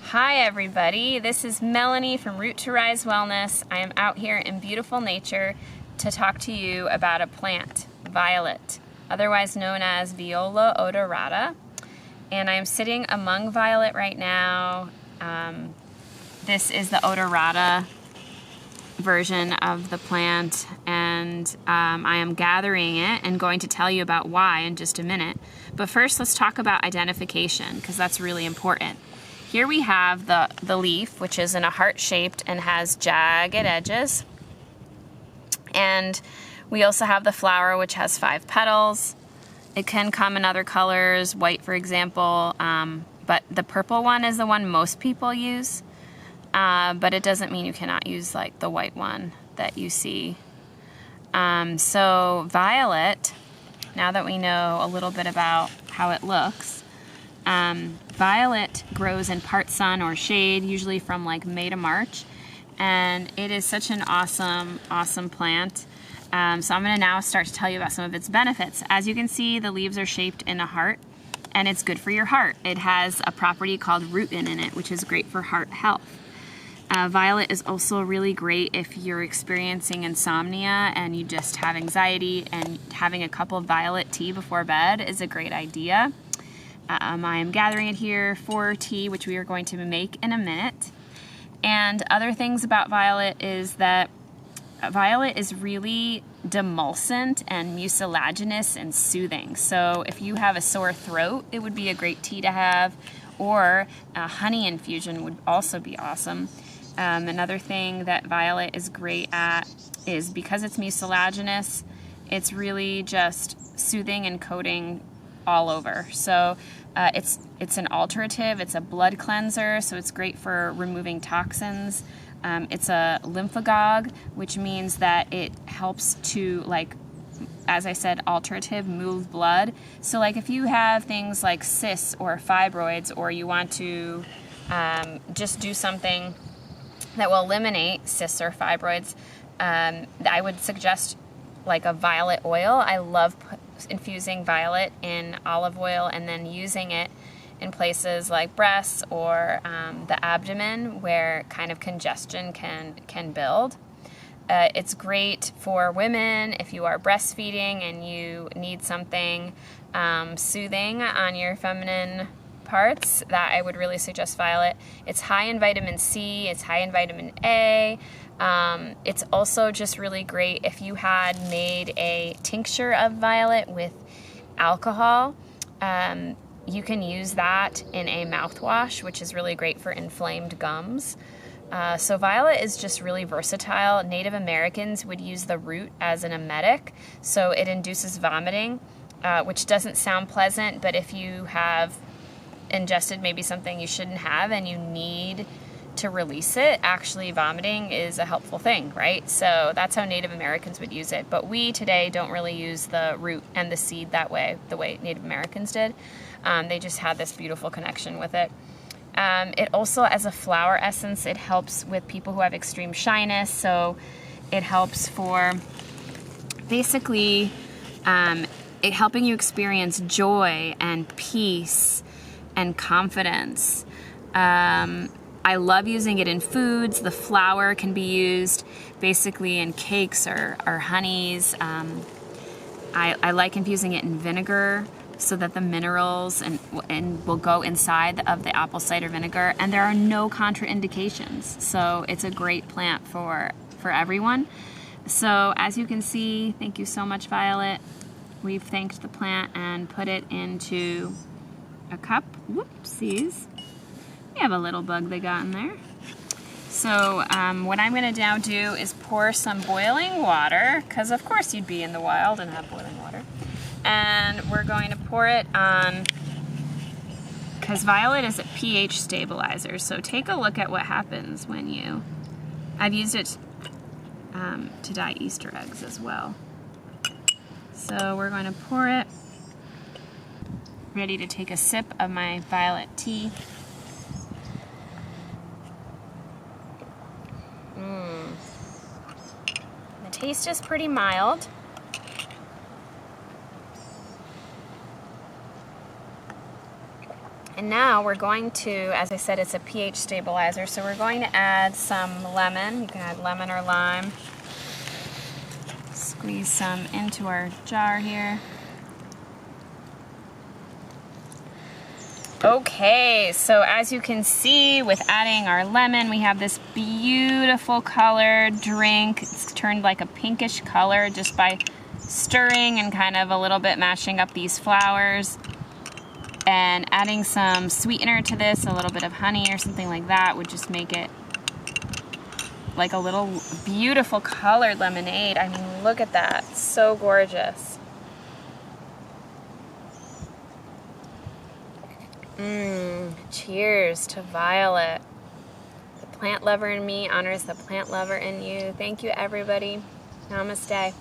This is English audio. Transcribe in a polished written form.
Hi everybody, this is Melanie from Root to Rise Wellness. I am out here in beautiful nature to talk to you about a plant, violet, otherwise known as Viola odorata. And I am sitting among violet right now. This is the odorata version of the plant, and I am gathering it and going to tell you about why in just a minute. But first, let's talk about identification, because that's really important. Here we have the leaf, which is in a heart-shaped and has jagged edges. And we also have the flower, which has 5 petals. It can come in other colors, white for example, but the purple one is the one most people use. But it doesn't mean you cannot use like the white one that you see. So violet, now that we know a little bit about how it looks, violet grows in part sun or shade, usually from like May to March, and it is such an awesome plant. So I'm going to now start to tell you about some of its benefits. As you can see, the leaves are shaped in a heart, and it's good for your heart. It has a property called rutin in it, which is great for heart health. Violet is also really great if you're experiencing insomnia and you just have anxiety, and having a cup of violet tea before bed is a great idea. I am gathering it here for tea, which we are going to make in a minute. And other things about violet is that violet is really demulcent and mucilaginous and soothing. So if you have a sore throat, it would be a great tea to have, or a honey infusion would also be awesome. Another thing that violet is great at is because it's mucilaginous, it's really just soothing and coating all over. So it's an alterative, it's a blood cleanser, so it's great for removing toxins. It's a lymphagogue, which means that it helps to, like, as I said, alterative, move blood. So like if you have things like cysts or fibroids, or you want to just do something that will eliminate cysts or fibroids, I would suggest like a violet oil. I love infusing violet in olive oil and then using it in places like breasts or the abdomen where kind of congestion can build. It's great for women if you are breastfeeding and you need something soothing on your feminine parts. That I would really suggest violet. It's high in vitamin C, it's high in vitamin A. It's also just really great if you had made a tincture of violet with alcohol. You can use that in a mouthwash, which is really great for inflamed gums. So violet is just really versatile. Native Americans would use the root as an emetic, so it induces vomiting, which doesn't sound pleasant, but if you have ingested maybe something you shouldn't have and you need to release it, actually vomiting is a helpful thing, right? So that's how Native Americans would use it. But we today don't really use the root and the seed that way, the way Native Americans did. They just had this beautiful connection with it. It also, as a flower essence, it helps with people who have extreme shyness. So it helps for basically it helping you experience joy and peace and confidence. I love using it in foods. The flower can be used basically in cakes or honeys. I like infusing it in vinegar so that the minerals and will go inside of the apple cider vinegar, and there are no contraindications. So it's a great plant for everyone. So as you can see, thank you so much, Violet. We've thanked the plant and put it into a cup. Whoopsies. We have a little bug they got in there. So what I'm going to now do is pour some boiling water, because of course you'd be in the wild and have boiling water. And we're going to pour it on, because violet is a pH stabilizer. So take a look at what happens when you, I've used it to dye Easter eggs as well. So we're going to pour it. Ready to take a sip of my violet tea. The taste is pretty mild. And now we're going to, as I said, it's a pH stabilizer, so we're going to add some lemon. You can add lemon or lime. Squeeze some into our jar here. Okay, so as you can see, with adding our lemon, we have this beautiful colored drink. It's turned like a pinkish color just by stirring and kind of a little bit mashing up these flowers. And adding some sweetener to this, a little bit of honey or something like that, would just make it like a little beautiful colored lemonade. I mean, look at that, so gorgeous. Cheers to Violet. The plant lover in me honors the plant lover in you. Thank you, everybody. Namaste.